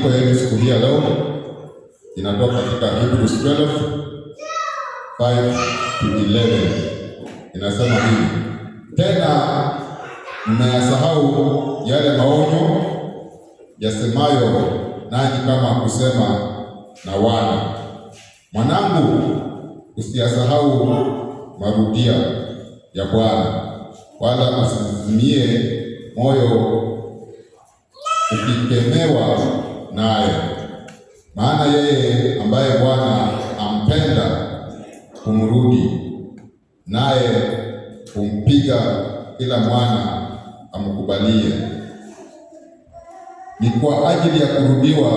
Maandiko yetu siku hii ya leo inatoka katika Hebrews 12:5-11. Inasema hivi: tena mmeyasahau yale maonyo yasemayo nanyi kama kusema na wana. Mwanangu, usiyasahau marudia ya Bwana, wala usizimie moyo ukikemewa naye. Maana yeye ambaye Bwana ampenda kumrudi, naye humpiga kila mwana amkubalie. Ni kwa ajili ya kurudiwa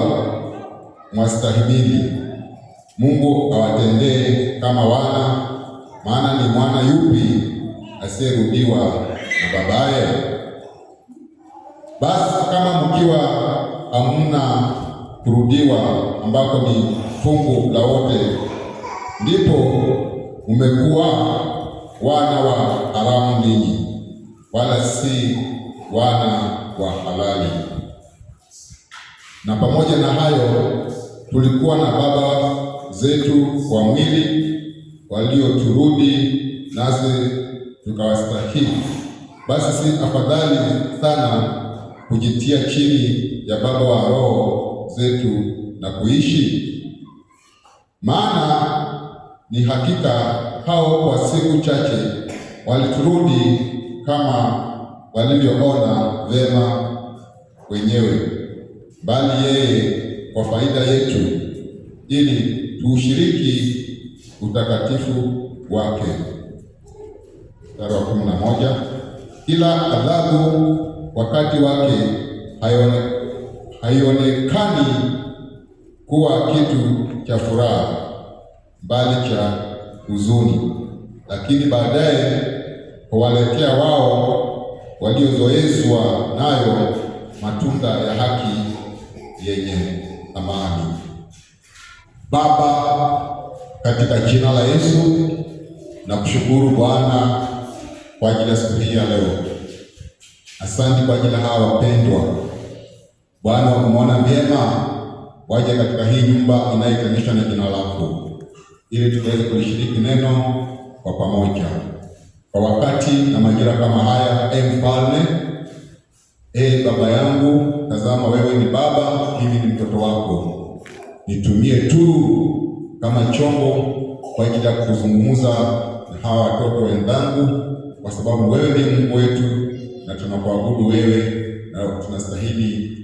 mwastahimili. Mungu awatendee kama wana, maana ni mwana yupi asiyerudiwa na babaye? Basi kama mkiwa hamna kurudiwa, ambako ni fungu la wote, ndipo mmekuwa wana wa haramu ninyi, wala si wana wa halali. Na pamoja na hayo, tulikuwa na baba zetu kwa mwili walioturudi, nasi tukawastahili. Basi si afadhali sana kujitia chini ya baba wa roho zetu na kuishi? Maana ni hakika hao kwa siku chache waliturudi kama walivyoona vema wenyewe, bali yeye kwa faida yetu, ili tuushiriki utakatifu wake. Mstari wa 11. Ila adhabu wakati wake haionekani kuwa kitu cha furaha, bali cha huzuni, lakini baadaye huwaletea wao waliozoezwa nayo matunda ya haki yenye amani. Baba, katika jina la Yesu, na kushukuru Bwana kwa ajili ya siku hii ya leo. Asante kwa ajili ya hawa wapendwa Bwana, wa kumwona vyema waje katika hii nyumba inayotenganishwa na jina lako, ili tuweze kulishiriki neno kwa pamoja kwa wakati na majira kama haya. Mfalme, Baba yangu, tazama wewe ni baba, mimi ni mtoto wako. Nitumie tu kama chombo kwa ajili ya kuzungumza na hawa watoto wenzangu, kwa sababu wewe ndiye Mungu wetu na tunakuabudu wewe na tunastahili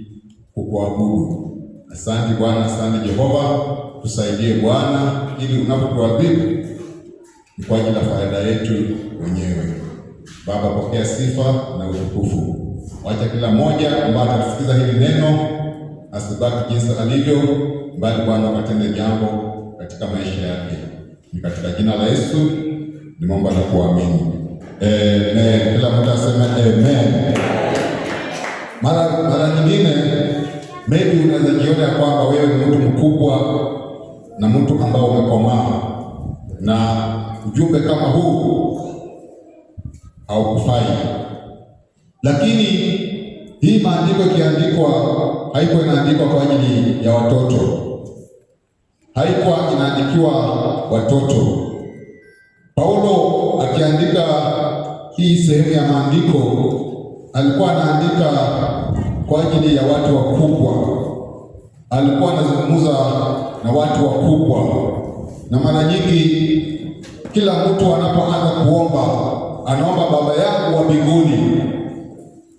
kukuabudu. Asante Bwana, asante Jehova, tusaidie Bwana, ili unapotuadhibu ni kwa ajili ya faida yetu wenyewe. Baba, pokea sifa na utukufu. Wacha kila mmoja ambaye atasikiza hili neno asibaki jinsi alivyo, bali Bwana katende jambo katika maisha yake. Ni katika jina la Yesu nimeomba na kuamini. Amen. Kila mtu aseme amen. Mara nyingine maybe unaweza jiona ya kwamba wewe ni mtu mkubwa na mtu ambao umekomaa, na ujumbe kama huu haukufai. Lakini hii maandiko ikiandikwa, haikuwa inaandikwa kwa ajili ya watoto, haikuwa inaandikiwa watoto. Paulo akiandika hii sehemu ya maandiko alikuwa anaandika kwa ajili ya watu wakubwa. Alikuwa anazungumza na watu wakubwa, na mara nyingi kila mtu anapoanza kuomba anaomba Baba yangu wa mbinguni.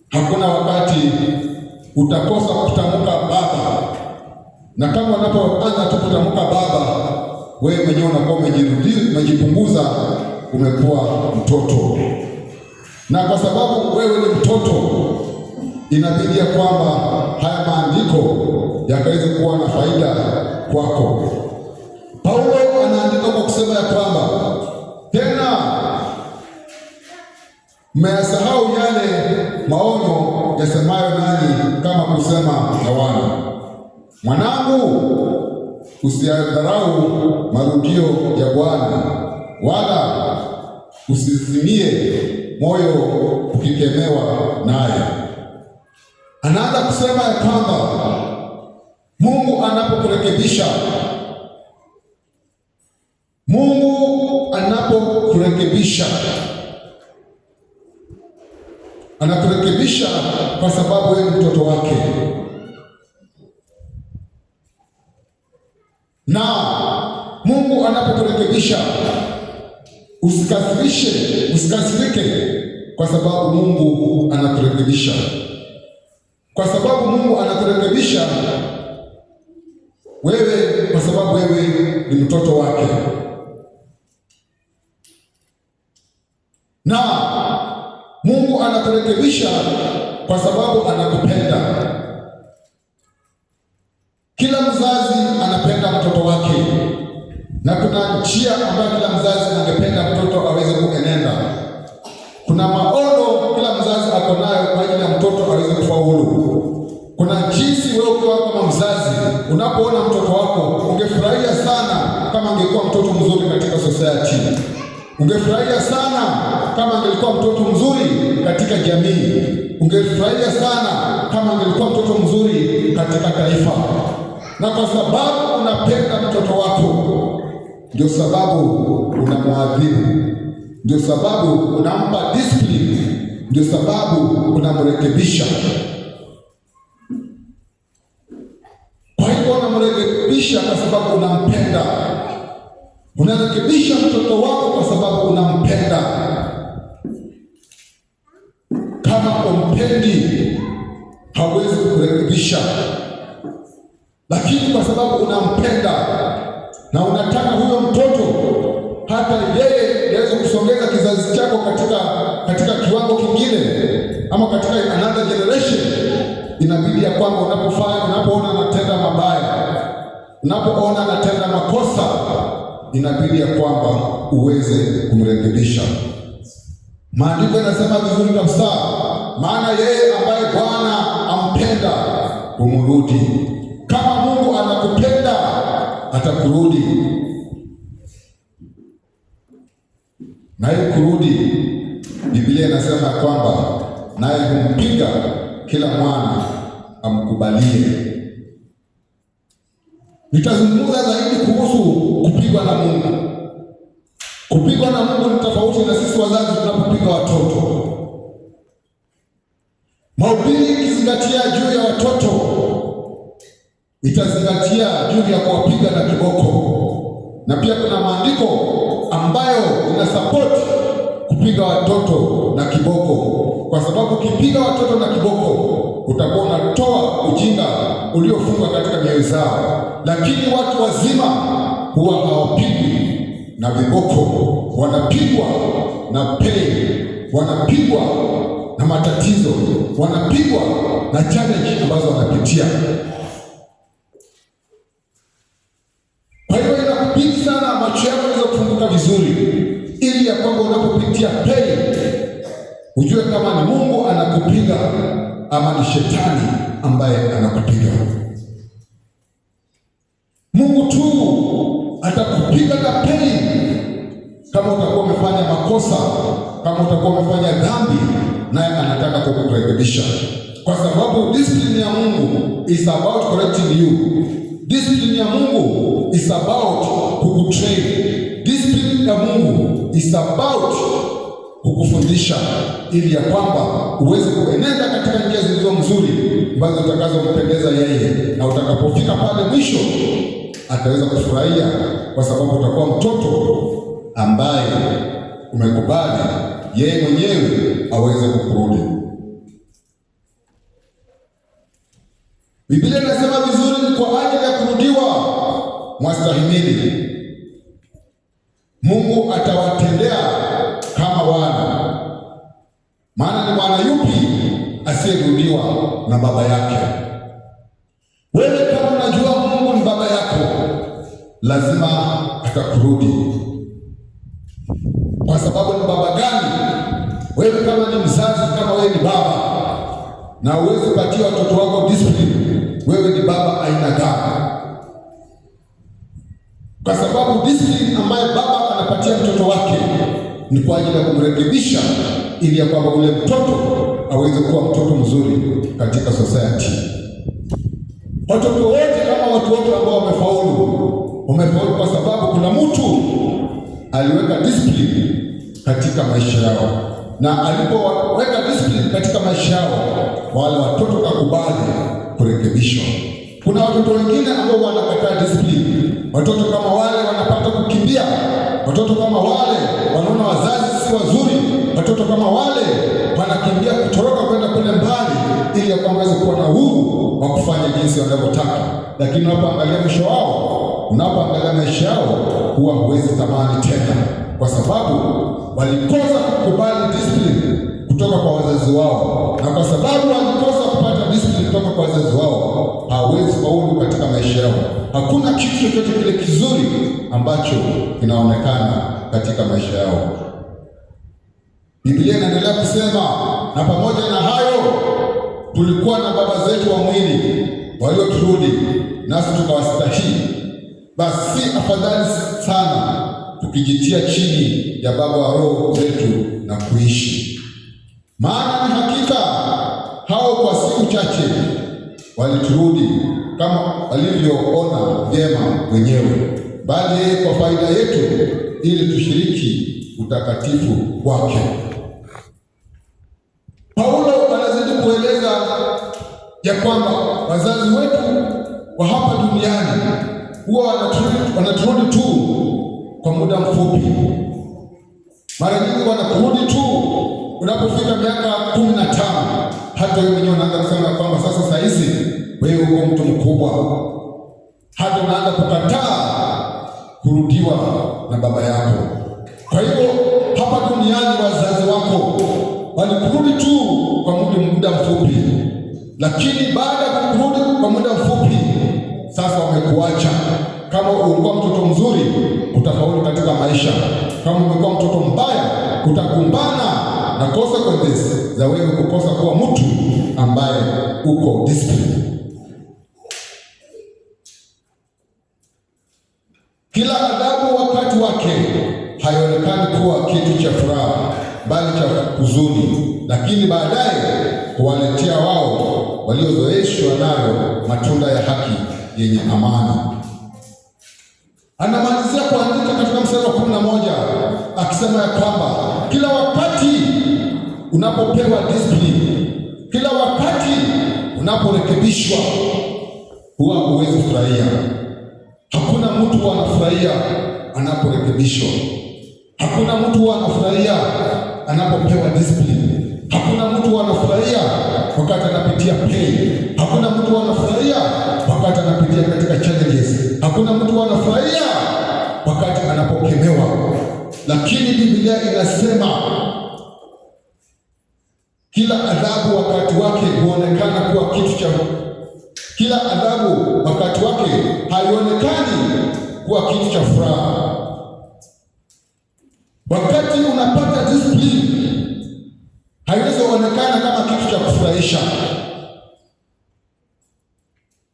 Hakuna wakati utakosa kutamka Baba, na kama unapoanza tu kutamka Baba, wewe mwenyewe unakuwa umejipunguza, umekuwa mtoto. Na kwa sababu wewe ni mtoto, inabidi ya kwamba haya maandiko yakaweze kuwa na faida kwako. Paulo anaandika kwa kusema ya kwamba tena mmeyasahau yale maonyo yasemayo nanyi kama kusema na wana. Mwanangu, usiyadharau marudio ya Bwana, wala usizimie moyo ukikemewa naye. Anaanza kusema ya kwamba Mungu anapokurekebisha, anakurekebisha kwa sababu wewe ni mtoto wake. Na Mungu anapokurekebisha, usikasirike kwa sababu Mungu anakurekebisha. Kwa sababu Mungu anakurekebisha wewe, kwa sababu wewe ni mtoto wake. Na Mungu anakurekebisha kwa sababu anakupenda. Kila mzazi anapenda mtoto wake, na kuna njia ambayo kila mzazi angependa mtoto aweze kuenenda. Kuna maono kila mzazi ako nayo kwa ajili ya mtoto aweze kufaulu. Kuna jinsi wewe ukiwa kama mzazi, unapoona mtoto wako, ungefurahia sana kama angekuwa mtoto mzuri katika society. Ungefurahia sana kama angelikuwa mtoto mzuri katika jamii. Ungefurahia sana kama angelikuwa mtoto mzuri katika taifa. Na kwa sababu unapenda mtoto wako, ndio sababu unamwadhibu, ndio sababu unampa discipline, ndio sababu unamrekebisha. Kwa hivyo unamrekebisha kwa sababu unampenda. Unarekebisha mtoto wako kwa sababu unampenda. Kama umpendi, hawezi kurekebisha. Lakini kwa sababu unampenda na unataka huyo mtoto hata yeye aweze kusongeza kizazi chako katika kiwango kingine ama katika another generation, inabidi ya kwamba unapoona anatenda mabaya, unapoona anatenda makosa, inabidi ya kwamba uweze kumrekebisha. Maandiko yanasema vizuri kabisa, maana yeye ambaye Bwana ampenda humrudi. Kama Mungu anakupenda atakurudi, naye kurudi, Biblia inasema kwamba naye humpiga kila mwana amkubalie. Nitazungumza zaidi kuhusu kupigwa na Mungu. Kupigwa na Mungu ni tofauti na sisi wazazi tunapopiga watoto. Mahubiri ikizingatia juu ya watoto, itazingatia juu ya kuwapiga na kiboko. Na pia kuna maandiko ambayo inasupport kupiga watoto na kiboko, kwa sababu ukipiga watoto na kiboko utakuwa unatoa ujinga uliofungwa katika mioyo zao. Lakini watu wazima huwa hawapigwi na viboko, wanapigwa na pain, wanapigwa na matatizo, wanapigwa na challenge ambazo wanapitia. Kwa hiyo inakubidi sana macho yako yaweze kufunguka vizuri, ili ya kwamba unapopitia pain ujue kama ni Mungu anakupiga ama ni shetani ambaye anakupiga. Mungu tu atakupiga na pain kama utakuwa umefanya makosa, kama utakuwa umefanya dhambi, naye anataka kukurekebisha. Kwa sababu discipline ya Mungu is about correcting you. Discipline ya Mungu is about kukutrain. Discipline ya Mungu is about kukufundisha, ili ya kwamba uweze kuenenda katika njia zilizo nzuri ambazo utakazompendeza yeye, na utakapofika pale mwisho ataweza kufurahia, kwa sababu utakuwa mtoto ambaye umekubali yeye mwenyewe aweze kukurudi. Biblia inasema vizuri, ni kwa ajili ya kurudiwa mwastahimili. Mungu atawatendea kama wana. Maana ni mwana yupi asiyerudiwa na baba yake? Wewe kama unajua Mungu ni baba yako, lazima atakurudi. Kwa sababu ni baba gani? Wewe kama ni mzazi, kama wewe ni baba na uweze kupatia watoto wako discipline, wewe ni baba aina gani? Kwa sababu discipline ambayo baba anapatia mtoto wake ni kwa ajili ya kumrekebisha, ili ya kwamba ule mtoto aweze kuwa mtoto mzuri katika society. Watoto wote watu wote ambao wamefaulu kwa sababu kuna mtu aliweka discipline katika maisha yao, na alipoweka discipline katika maisha yao, wale watoto kakubali kurekebishwa. Kuna watoto wengine ambao wanakataa discipline. Watoto kama wale wanapata kukimbia, watoto kama wale wanaona wazazi si wazuri, watoto kama wale wanakimbia kutoroka kwenda kule mbali, ili ya kwamba waweze kuwa na uhuru wa kufanya jinsi wanavyotaka. Lakini unapoangalia mwisho wao, unapoangalia maisha yao, huwa huwezi tamani tena, kwa sababu walikosa kukubali discipline kutoka kwa wazazi wao, na kwa sababu walikosa kupata discipline kutoka kwa wazazi wao, hawezi faulu katika maisha yao. Hakuna kitu chochote kile kizuri ambacho kinaonekana katika maisha yao. Biblia inaendelea kusema, na pamoja na hayo tulikuwa na baba zetu wa mwili walioturudi, nasi tukawastahili. Basi afadhali sana tukijitia chini ya baba wa roho zetu na kuishi. Maana ni hakika hao kwa siku chache waliturudi kama walivyoona vyema wenyewe, bali yeye kwa faida yetu, ili tushiriki utakatifu wake. Paulo anazidi kueleza ya kwamba wazazi wetu wa hapa duniani huwa wanaturudi tu kwa muda mfupi. Mara nyingi wanakurudi tu unapofika miaka 15. Hata wewe mwenyewe unaanza kusema kwamba sasa hizi wewe uko mtu mkubwa, hata unaanza kukataa kurudiwa na baba yako. Kwa hivyo hapa duniani wazazi wako walikurudi tu kwa muda mfupi, lakini baada ya kurudi kwa muda mfupi, sasa wamekuacha. Kama ulikuwa mtoto mzuri, utafaulu katika maisha. Kama umekuwa mtoto mbaya, utakumbana na consequences za wewe kukosa kuwa mtu ambaye uko discipline. Kila adhabu wakati wake haionekani kuwa kitu cha furaha, bali cha huzuni, lakini baadaye huwaletea wao waliozoeshwa nayo matunda ya haki yenye amani. Anamalizia kuandika katika mstari wa 11 akisema ya kwamba kila wakati unapopewa discipline, kila wakati unaporekebishwa, huwa huwezi furahia. Hakuna mtu anafurahia anaporekebishwa. Hakuna mtu anafurahia anapopewa discipline. Hakuna mtu anafurahia wakati anapitia pain. Hakuna mtu anafurahia wakati anapitia katika challenges. Hakuna mtu anafurahia wakati anapokemewa. Lakini Biblia inasema kila adhabu wakati wake huonekana kuwa kitu cha kila adhabu wakati wake haionekani kuwa kitu cha furaha. Wakati unapata discipline, haiwezi kuonekana kama kitu cha kufurahisha,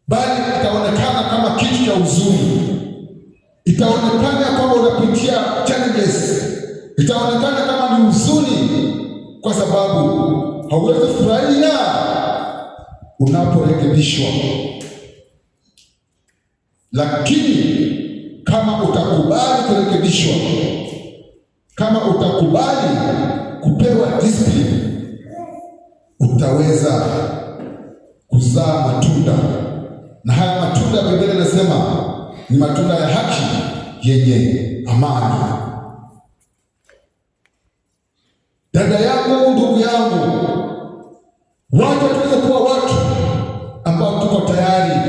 bali itaonekana kama kitu cha huzuni. Itaonekana kwamba unapitia challenges, itaonekana kama ni huzuni, kwa sababu hauwezi furahia unaporekebishwa. Lakini kama utakubali kurekebishwa, kama utakubali kupewa discipline, utaweza kuzaa matunda, na haya matunda Biblia inasema ni matunda ya haki yenye amani. Dada yangu, ndugu yangu, wacha tuweze kuwa watu ambao tuko tayari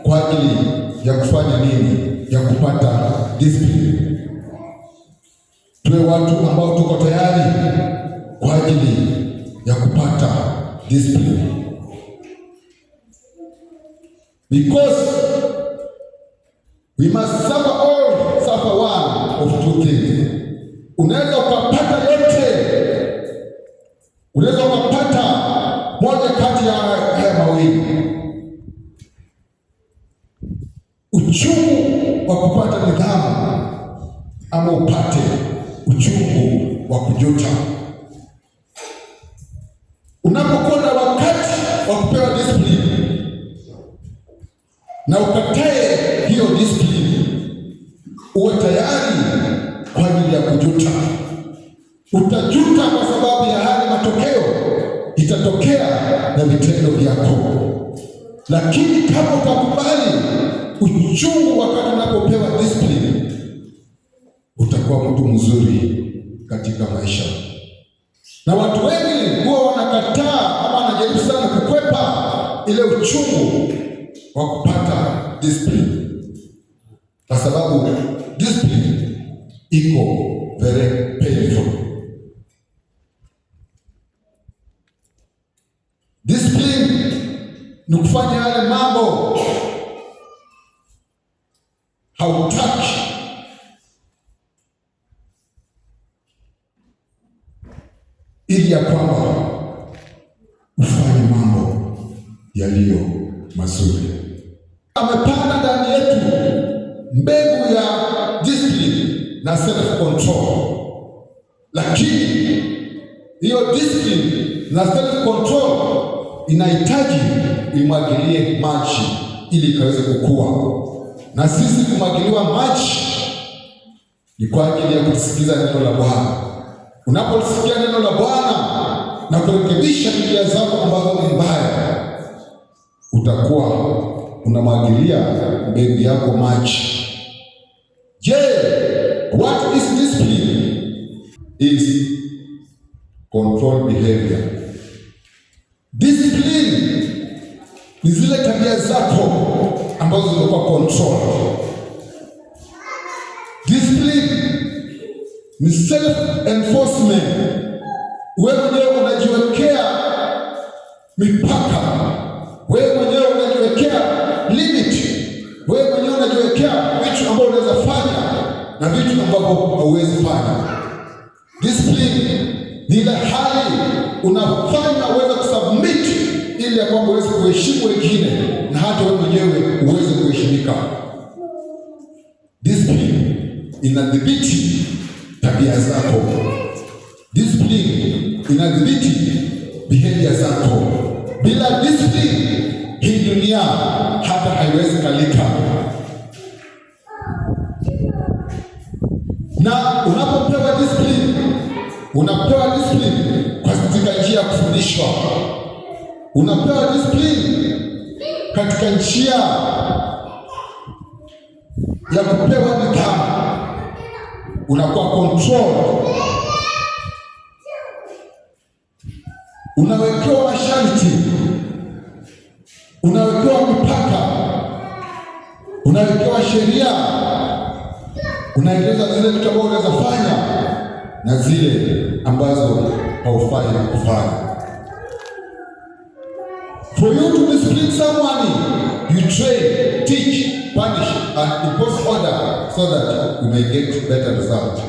kwa ajili ya kufanya nini? Ya kupata discipline. Tuwe watu ambao tuko tayari kwa ajili ya kupata discipline. Because we must suffer one of two things. Unaweza ukapata yote, unaweza ukapata moja kati ya haya mawili: uchungu wa kupata nidhamu, ama upate uchungu wa kujuta. Unapokuwa na wakati wa kupewa discipline na ukatae uwe tayari kwa ajili ya kujuta. Utajuta kwa sababu ya hali matokeo itatokea na vitendo vyako. Lakini kama utakubali uchungu wakati unapopewa discipline, utakuwa mtu mzuri katika maisha. Na watu wengi huwa wanakataa ama wanajaribu sana kukwepa ile uchungu wa kupata discipline, kwa sababu discipline iko very painful. Discipline ni kufanya yale mambo hautaki, ili ya kwamba ufanye mambo yaliyo mazuri. Amepanda ndani yetu mbegu ya discipline na self control, lakini hiyo discipline na self control inahitaji imwagilie maji ili ikaweze kukua. Na sisi kumwagiliwa maji ni kwa ajili ya kusikiliza neno la Bwana. Unaposikia neno la Bwana na kurekebisha tabia zako ambazo ni mbaya, utakuwa unamwagilia mbegu yako maji. Je, what is discipline? Is control behavior. Discipline ni zile tabia zako ambazo zinakuwa control. Discipline ni self enforcement. Wewe mwenyewe unajiwekea mipaka, wewe mwenyewe unajiwekea limit, wewe mwenyewe unajiwekea vitu ambavyo unaweza fanya na vitu ambavyo hauwezi fanya. Discipline ni ile hali unafanya uweze kusubmit ili ya kwamba uweze kuheshimu wengine na hata wewe mwenyewe uweze kuheshimika. Discipline inadhibiti tabia zako. Discipline inadhibiti behavior zako. Bila discipline, hii dunia hata haiwezi kalika. Na unapopewa discipline, unapewa discipline katika njia ya kufundishwa. Unapewa discipline katika njia ya kupewa nidhamu. Unakuwa control. Unawekewa masharti, unawekewa mipaka, unawekewa sheria, unaeleza zile vitu ambazo unaweza fanya na zile ambazo haufai kufanya. For you to discipline someone, you train, teach, punish, and impose order so that you may get better result.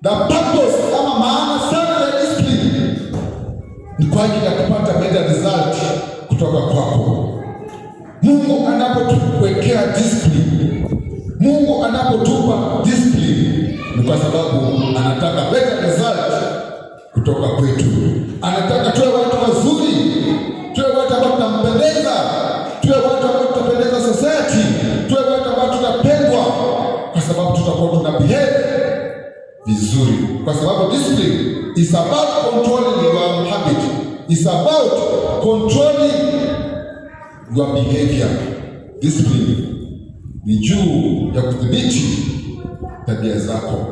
The purpose ama maana sana ya discipline ni kwa ajili ya kupata better result kutoka kwako. Mungu anapotuwekea discipline, Mungu anapotupa discipline ni kwa sababu anataka better result kutoka kwetu. Anataka tuwe watu wazuri, tuwe watu ambao tunampendeza, tuwe watu ambao tutapendeza society, tuwe watu ambao tutapendwa, kwa sababu tutakuwa tuna behave vizuri. Kwa sababu discipline is about controlling your habit, is about controlling your behavior. Discipline ni juu ya kudhibiti tabia zako.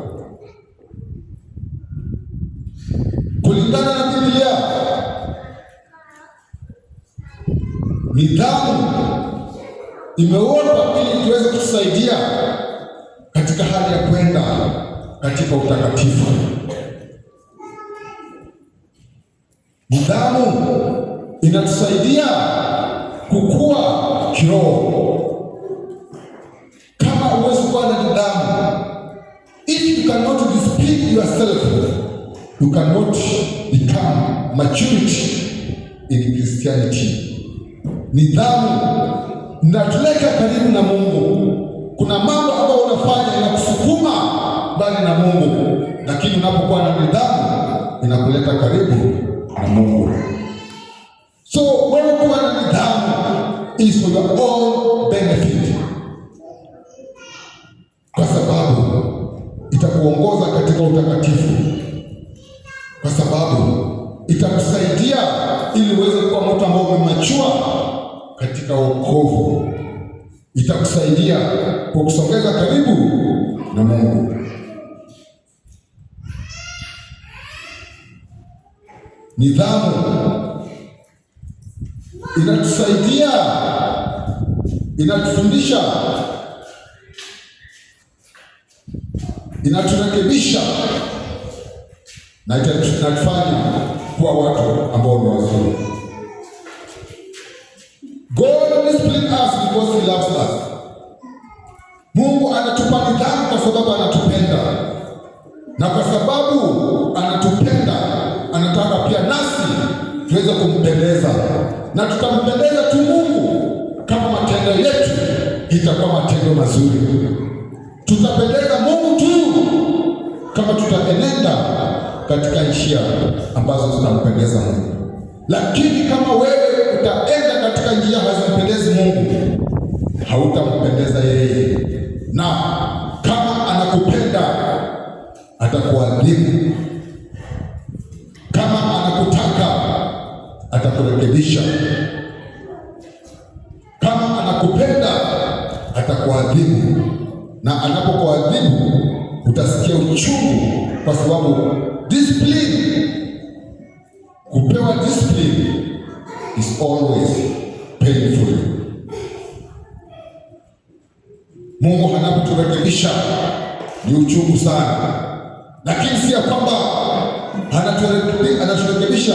Kulingana na Biblia, nidhamu imewekwa ili tuweze kutusaidia katika hali ya kwenda katika utakatifu. Nidhamu inatusaidia kukua kiroho. Kama huwezi kuwa na nidhamu, if you cannot discipline yourself, you cannot become maturity in Christianity. Nidhamu inatuleta karibu na Mungu. Kuna mambo ambayo unafanya inakusukuma mbali na Mungu, lakini unapokuwa na nidhamu inakuleta karibu na Mungu. So wewe kuwa na nidhamu is for your own benefit. katika utakatifu, kwa sababu itakusaidia ili uweze kuwa mtu ambaye umemachua katika wokovu. Itakusaidia kukusongeza karibu na Mungu. Nidhamu inatusaidia, inatufundisha, inaturekebisha na itatufanya kuwa watu ambao ni wazuri. God disciplines us because he loves us. Mungu anatupa nidhamu kwa sababu anatupenda, na kwa sababu anatupenda anataka pia nasi tuweze kumpendeza, na tutampendeza tu Mungu kama matendo yetu itakuwa matendo mazuri. Tutapendeza Mungu tu kama tutaenenda katika njia ambazo zitampendeza Mungu. Lakini kama wewe utaenda katika njia hazimpendezi Mungu, hautampendeza yeye, na kama anakupenda atakuadhibu. Kama anakutaka atakurekebisha. Kama anakupenda atakuadhibu, na anapokuadhibu utasikia uchungu, kwa sababu discipline, kupewa discipline is always painful. Mungu anapoturekebisha ni uchungu sana, lakini si ya kwamba anaturekebisha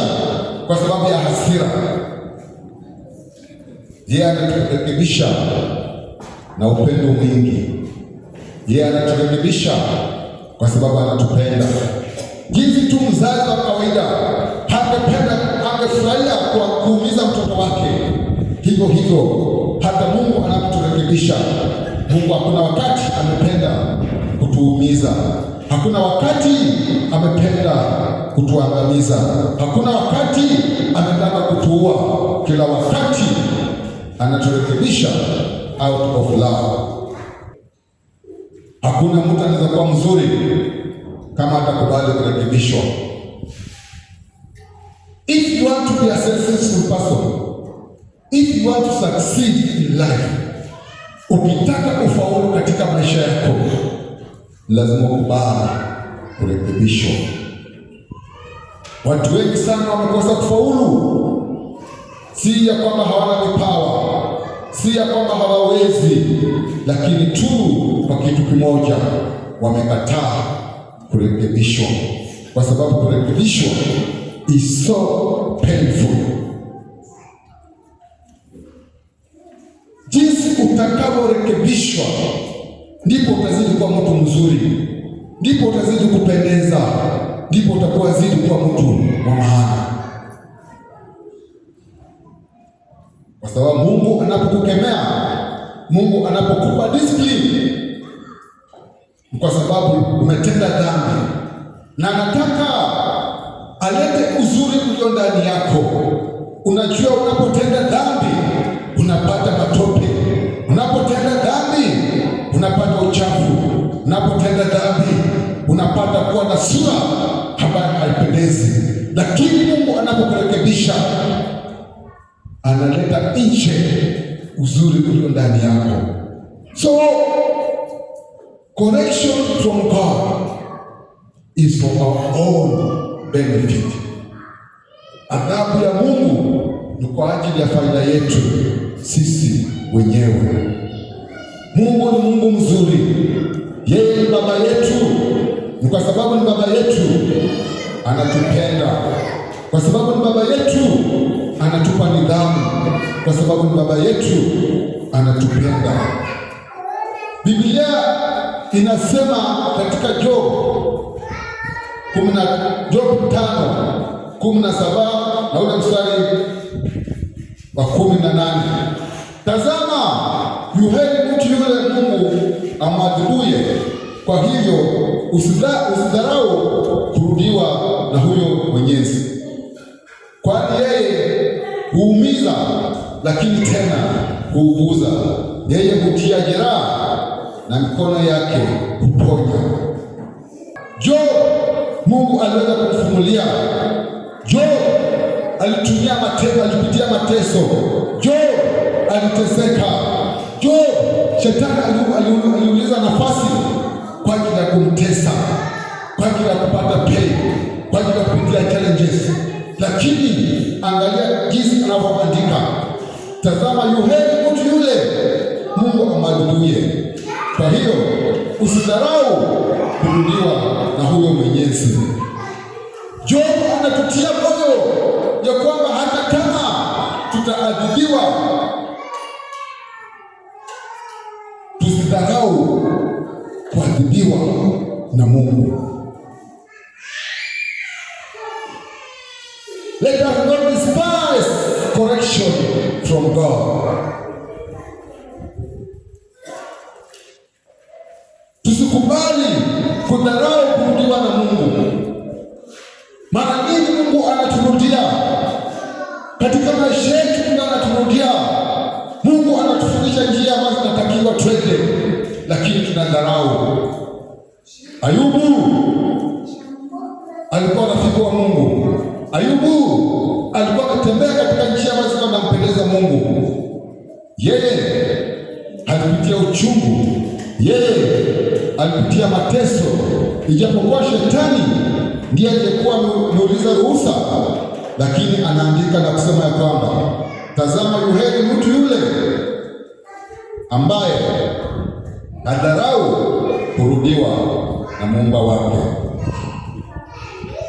kwa sababu ya hasira. Yeye anaturekebisha na upendo mwingi. Yeye anaturekebisha kwa sababu anatupenda. Jinsi tu mzazi wa kawaida angefurahia kwa kuumiza mtoto wake, hivyo hivyo hata Mungu anapoturekebisha. Mungu hakuna wakati amependa kutuumiza, hakuna wakati amependa kutuangamiza, hakuna wakati ametaka kutuua. Kila wakati anaturekebisha out of love. Hakuna mtu anaweza kuwa mzuri kama atakubali kurekebishwa. If you want to be a successful person, if you want to succeed in life, ukitaka ufaulu katika maisha yako, lazima ukubali kurekebishwa. Watu wengi sana wamekosa kufaulu, si ya kwamba hawana vipawa, si ya kwamba hawawezi, lakini tu kwa kitu kimoja, wamekataa kurekebishwa, kwa sababu kurekebishwa is so painful. Jinsi utakavyorekebishwa ndipo utazidi kuwa mtu mzuri, ndipo utazidi kupendeza, ndipo utakuwa zidi kuwa mtu wa maana. Kwa sababu Mungu anapokukemea, Mungu anapokupa discipline, kwa sababu umetenda dhambi, na anataka alete uzuri ulio ndani yako. Unajua, unapotenda dhambi unapata matope, unapotenda dhambi unapata uchafu, unapotenda dhambi unapata kuwa na sura ambayo haipendezi. Lakini Mungu anapokurekebisha, analeta nje uzuri ulio ndani yako. So correction from God is for our own benefit. Adhabu ya Mungu ni kwa ajili ya faida yetu sisi wenyewe. Mungu ni Mungu mzuri. Yeye ni baba yetu. Ni kwa sababu ni baba yetu anatupenda. Kwa sababu ni baba yetu anatupa nidhamu. Kwa sababu ni baba yetu anatupenda. Biblia inasema katika Job 5:17 na ule mstari wa 18, tazama, yuheri mtu yule Mungu amwadhibuye, kwa hivyo usidharau kurudiwa na huyo Mwenyezi, kwani yeye huumiza lakini tena huuguza, yeye hutia jeraha na mikono yake huponya. Job Mungu aliweza kumfunulia. Job alipitia mateso. Job aliteseka. Job shetani aliuliza nafasi kwa ajili ya kumtesa, kwa ajili ya kupata pain, kwa ajili ya kupitia challenges. Lakini angalia jinsi anavyoandika, tazama yuheri mtu yule Mungu amwabuduye. Kwa hiyo usidharau kurudiwa na huyo Mwenyezi. Job anatutia moyo ya kwamba hata kama tutaadhibiwa, tusidharau kuadhibiwa na Mungu. Let us not despise correction from God. Tusikubali kudharau kurudiwa na Mungu. Mara nyingi Mungu anaturudia katika maisha yetu, Mungu anaturudia. Mungu anatufundisha njia ambazo tunatakiwa twende, lakini tunadharau. Ayubu alikuwa rafiki wa Mungu. Ayubu alikuwa anatembea katika njia ambazo zinampendeza Mungu. Yeye alipitia uchungu, yeye alipitia mateso, ijapokuwa shetani ndiye aliyekuwa ameuliza ruhusa, lakini anaandika na kusema ya kwamba tazama yuheri mtu yule ambaye hadharau kurudiwa na Muumba wake.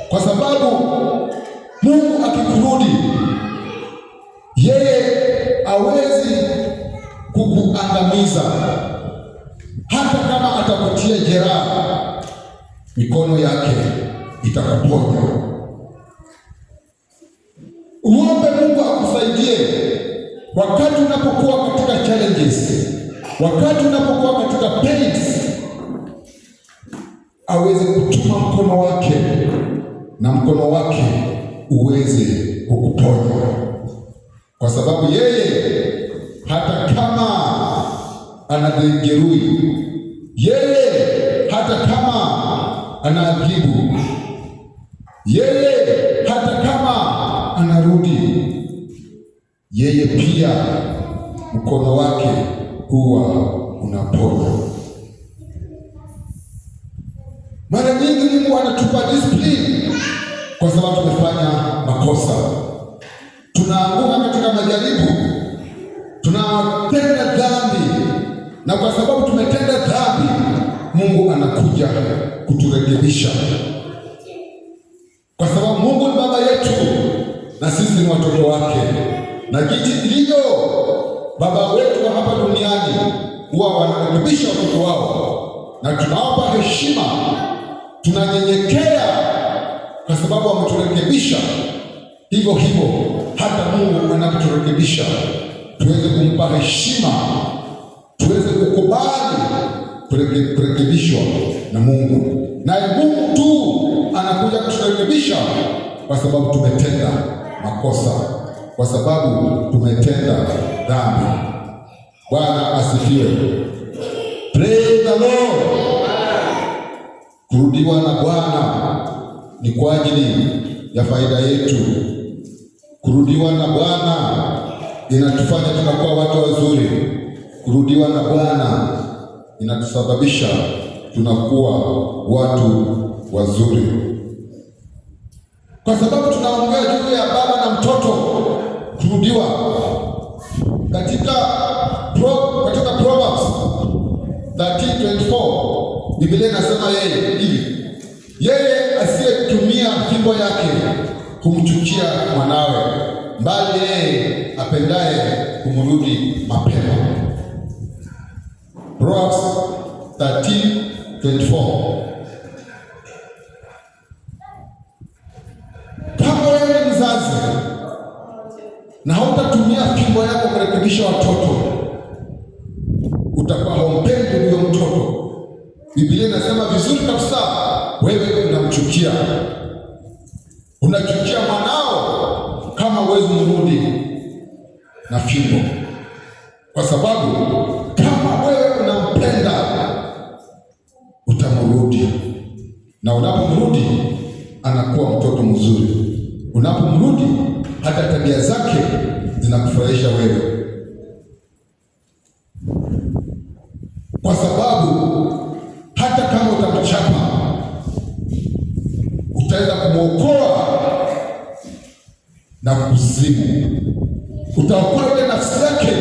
Kwa sababu Mungu akikurudi, yeye hawezi kukuangamiza. Hata kama atakutia jeraha, mikono yake itakuponya. Uombe Mungu akusaidie wakati unapokuwa katika challenges, wakati unapokuwa katika pains, aweze kutuma mkono wake na mkono wake uweze kukuponya, kwa sababu yeye hata kama anajeruhi, yeye hata kama anaadhibu, yeye hata kama anarudi, yeye pia mkono wake huwa unaponya. Mara nyingi Mungu anatupa discipline kwa sababu tumefanya makosa, tunaanguka katika majaribu, tunatenda dhambi, na kwa sababu tumetenda dhambi, Mungu anakuja kuturekebisha, kwa sababu Mungu ni baba yetu na sisi ni watoto wake. Na jinsi ilivyo baba wetu wa hapa duniani huwa wanarekebisha watoto wao, na tunawapa heshima, tunanyenyekea kwa sababu wameturekebisha. Hivyo hivyo hata Mungu anapoturekebisha tuweze kumpa heshima, tuweze kukubali kurekebishwa na Mungu. Naye Mungu tu anakuja kuturekebisha kwa sababu tumetenda makosa, kwa sababu tumetenda dhambi. Bwana asifiwe. Praise the Lord. Kurudiwa na Bwana ni kwa ajili ya faida yetu. Kurudiwa na Bwana inatufanya tunakuwa watu wazuri. Kurudiwa na Bwana inatusababisha tunakuwa watu wazuri, kwa sababu tunaongea juu ya baba na mtoto kurudiwa. Katika Proverbs 13:24 Biblia inasema yeye asiyetumia fimbo yake kumchukia mwanawe, bali yeye apendaye kumrudi mapema. Proverbs 13:24. Kama wewe ni mzazi na hautatumia fimbo yako kurekebisha watoto, utakuwa haumpendi huyo mtoto. Biblia inasema vizuri kabisa, wewe unamchukia. Unachukia mwanao kama huwezi mrudi na fimbo, kwa sababu kama wewe unampenda utamrudi, na unapomrudi anakuwa mtoto mzuri. Unapomrudi hata tabia zake zinakufurahisha wewe, kwa sababu hata kama utamchapa utaweza kumwokoa na kuzimu. Utaokoa ile nafsi yake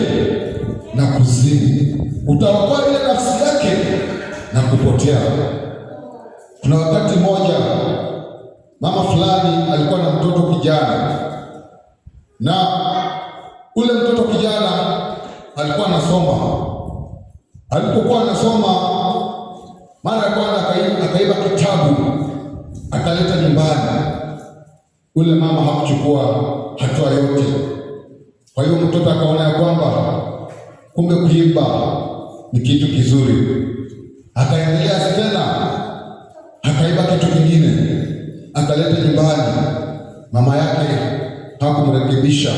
na kuzimu, utaokoa ile nafsi yake na kupotea. Kuna wakati mmoja mama fulani alikuwa na mtoto kijana, na ule mtoto kijana alikuwa anasoma. Alipokuwa anasoma, mara ya kwanza akaiba kitabu akaleta nyumbani. Ule mama hakuchukua hatua yote. Kwa hiyo mtoto akaona ya kwamba kumbe kuimba ni kitu kizuri, akaendelea tena, akaiba kitu kingine akaleta nyumbani. Mama yake hakumrekebisha,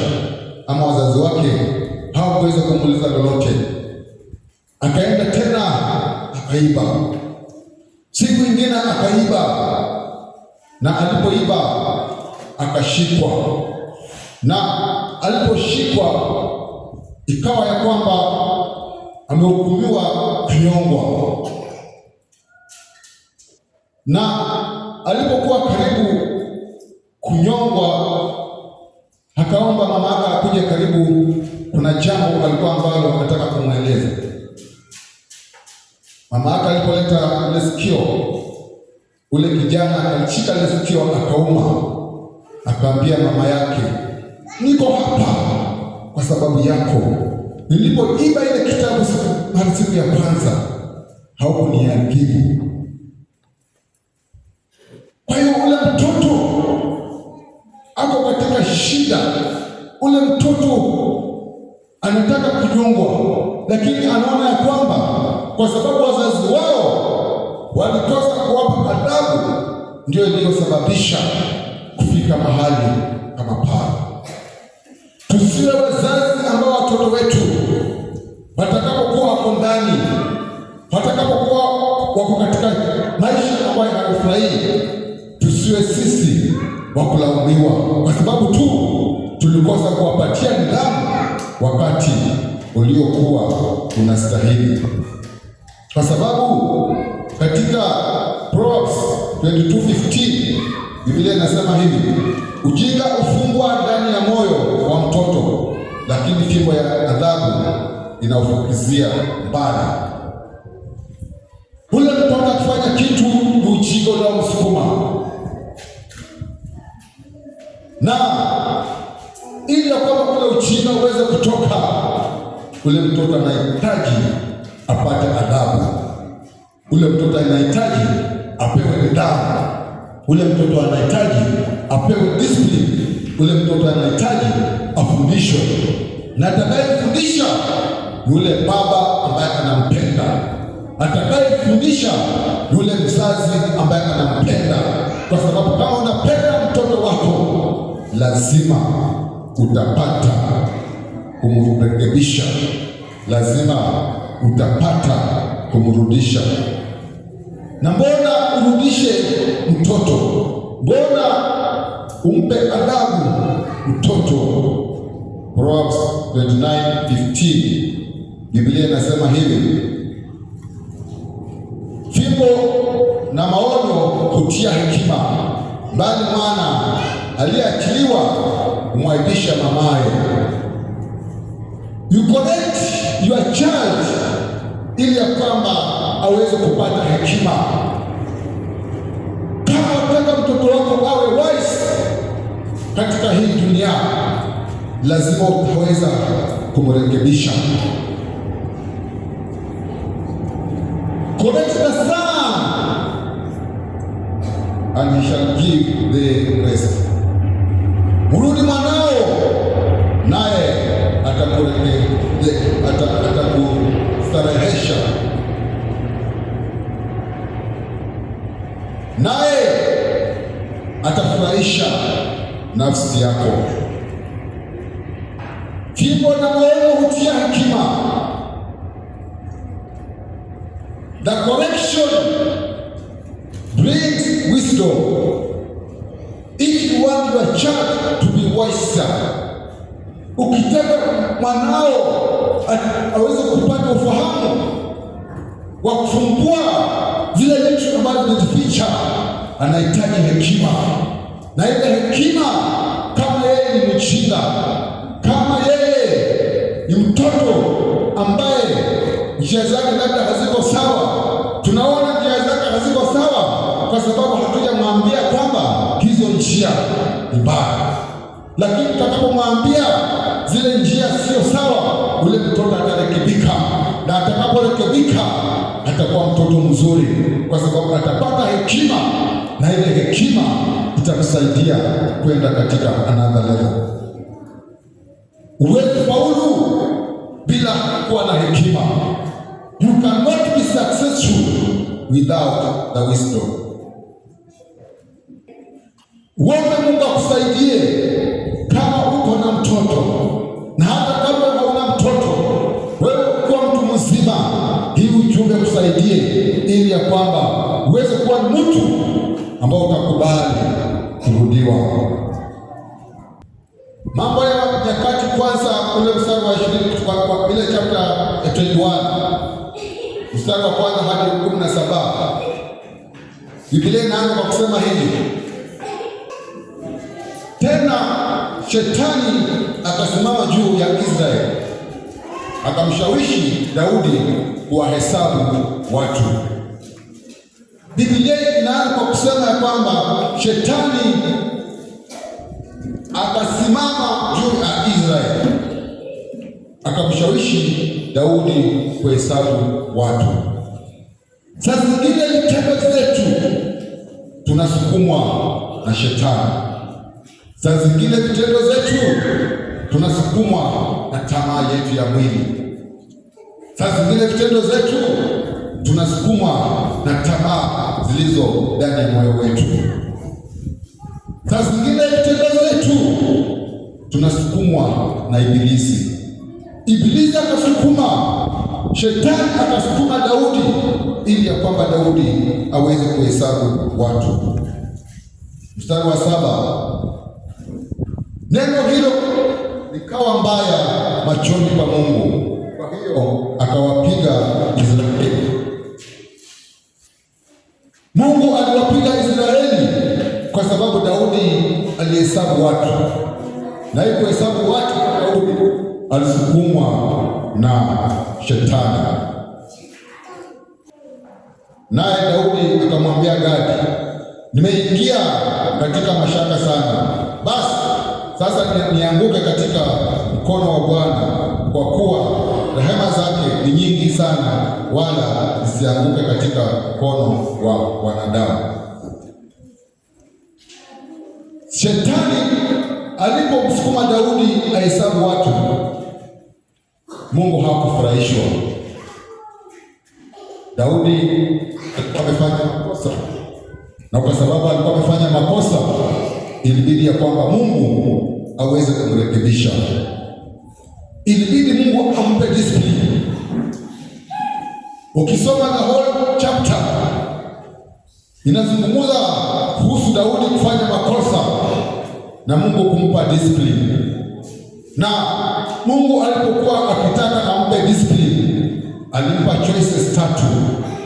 ama wazazi wake hawakuweza kumuuliza lolote. Akaenda tena akaiba, siku nyingine akaiba, na alipoiba akashikwa. Na aliposhikwa ikawa ya kwamba amehukumiwa kunyongwa. Na alipokuwa karibu kunyongwa, akaomba mama yake akuje karibu, kuna jambo alikuwa ambalo anataka kumweleza. Mama yake alipoleta ile sikio, ule kijana alishika ile sikio akauma, akaambia mama yake, niko hapa kwa sababu yako. Nilipoiba ile kitabu siku ya kwanza haukuniadhibu. Kwa hiyo ule mtoto ako katika shida, ule mtoto anataka kunyongwa, lakini anaona ya kwamba kwa sababu wazazi wao walikosa kuwapa adabu, ndio iliyosababisha kufika mahali kama pale. Tusiwe wazazi ambao watoto wetu watakapokuwa wako ndani, watakapokuwa wako katika maisha ambayo hayafurahi, tusiwe sisi wa kulaumiwa kwa sababu tu tulikosa kuwapatia nidhamu wakati uliokuwa unastahili. Kwa sababu katika Proverbs 22:15 Biblia inasema hivi, ujinga ufungwa ndani ya moyo wa mtoto, lakini fimbo ya adhabu inaufukizia mbali. Ule mtoto akifanya kitu ni ujinga unaomsukuma, na ili ya kwamba kule ujinga uweze kutoka, ule mtoto anahitaji apate adhabu. Ule mtoto anahitaji apewe nidhamu. Ule mtoto anahitaji apewe discipline. Ule mtoto anahitaji afundishwe, na atakayefundisha yule baba ambaye anampenda, atakayefundisha yule mzazi ambaye anampenda, kwa sababu kama unapenda mtoto wako lazima utapata kumrekebisha, lazima utapata kumrudisha. Na mbona urudishe mtoto? Mbona umpe adhabu mtoto? Proverbs 29:15 Biblia inasema hivi, fimbo na maonyo hutia hekima, bali mwana aliyeachiliwa humwaibisha mamaye. You correct your child ili ya kwamba aweze kupata hekima. Kama unataka mtoto wako awe wise katika hii dunia, lazima utaweza kumrekebisha. Correct the son and he shall give the rest. Mrudi mwanao naye atakustarehesha, naye atafurahisha nafsi yako. Fimbo na maonyo hutia hekima. The correction brings wisdom. wisdom. If you want your child to be wiser, ukitaka mwanao aweze kupata ufahamu wa kufumbua vile vitu ambavyo vimejificha, anahitaji hekima. Na ile hekima, kama yeye ni mjinga, kama yeye ni mtoto ambaye njia zake labda haziko sawa, tunaona njia zake haziko sawa kwa sababu hatujamwambia kwamba hizo njia ni mbaya. Lakini tutakapomwambia zile njia sio sawa, ule mtoto atarekebika, na atakaporekebika atakuwa mtoto mzuri, kwa sababu atapata hekima, na ile hekima itamsaidia kwenda katika another level. Huwezi faulu bila kuwa na hekima. You cannot be successful without the wisdom. Wewe Mungu akusaidie kama uko na mtoto, na hata kama hauna mtoto, wewe ukiwa mtu mzima, hii ujumbe kusaidie, ili ya kwamba uweze kuwa mtu ambao utakubali kurudiwa. Mambo ya Nyakati kwanza ule mstari wa 20 kwa ile chapter 21 mstari wa kwanza hadi 17, Biblia inaanza kwa kusema hivi: tena Shetani akasimama juu ya Israeli, akamshawishi Daudi kuwahesabu watu. Biblia inaanza kwa kusema ya kwamba Shetani akasimama juu ya Israeli, akamshawishi Daudi kuhesabu watu. Sasa zingine vitendo zetu tunasukumwa na Shetani. Saa zingine vitendo zetu tunasukumwa na tamaa yetu ya mwili. Saa zingine vitendo zetu tunasukumwa na tamaa zilizo ndani ya moyo wetu. Saa zingine vitendo zetu tunasukumwa na Ibilisi. Ibilisi akasukuma, Shetani akasukuma Daudi, ili ya kwamba Daudi aweze kuhesabu watu. Mstari wa 7, neno hilo likawa mbaya machoni pa Mungu, kwa hiyo akawapiga Israeli. Mungu aliwapiga Israeli kwa sababu Daudi alihesabu watu, na hiyo kuhesabu watu Daudi alisukumwa na Shetani. Naye Daudi akamwambia Gadi, nimeingia katika mashaka sana, basi sasa nianguke katika mkono wa Bwana, kwa kuwa rehema zake ni nyingi sana, wala nisianguke katika mkono wa wanadamu. Shetani alipomsukuma Daudi ahesabu watu, Mungu hakufurahishwa. Daudi alikuwa amefanya makosa, na kwa sababu alikuwa amefanya makosa, ilibidi ya kwamba Mungu aweze kumrekebisha. Ilibidi Mungu ampe discipline. Ukisoma the whole chapter inazungumza kuhusu Daudi kufanya makosa na Mungu kumpa discipline. Na Mungu alipokuwa akitaka ampe discipline, alimpa choices 3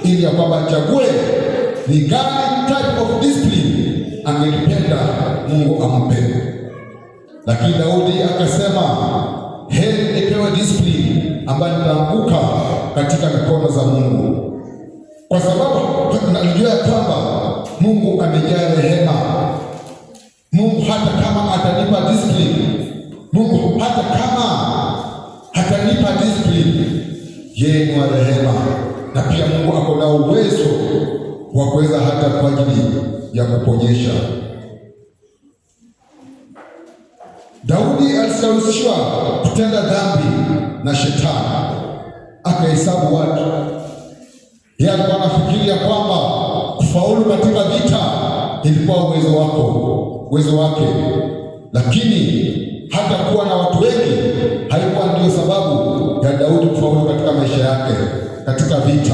ili ya kwamba achague ni gani type of discipline angelipenda Mungu ampe. Lakini Daudi akasema, heri nipewe discipline ambayo nitaanguka katika mikono za Mungu, kwa sababu tunajua kwamba Mungu amejaa rehema. Mungu hata kama atanipa discipline, Mungu hata kama atanipa discipline, yeye ni wa rehema, na pia Mungu ako na uwezo wa kuweza hata kwa ajili ya kuponyesha. Daudi alishawishiwa kutenda dhambi na Shetani, akahesabu watu. Yeye alikuwa anafikiria kwamba kufaulu katika vita ilikuwa uwezo wake, lakini hata kuwa na watu wengi haikuwa ndio sababu ya Daudi kufaulu katika maisha yake katika vita.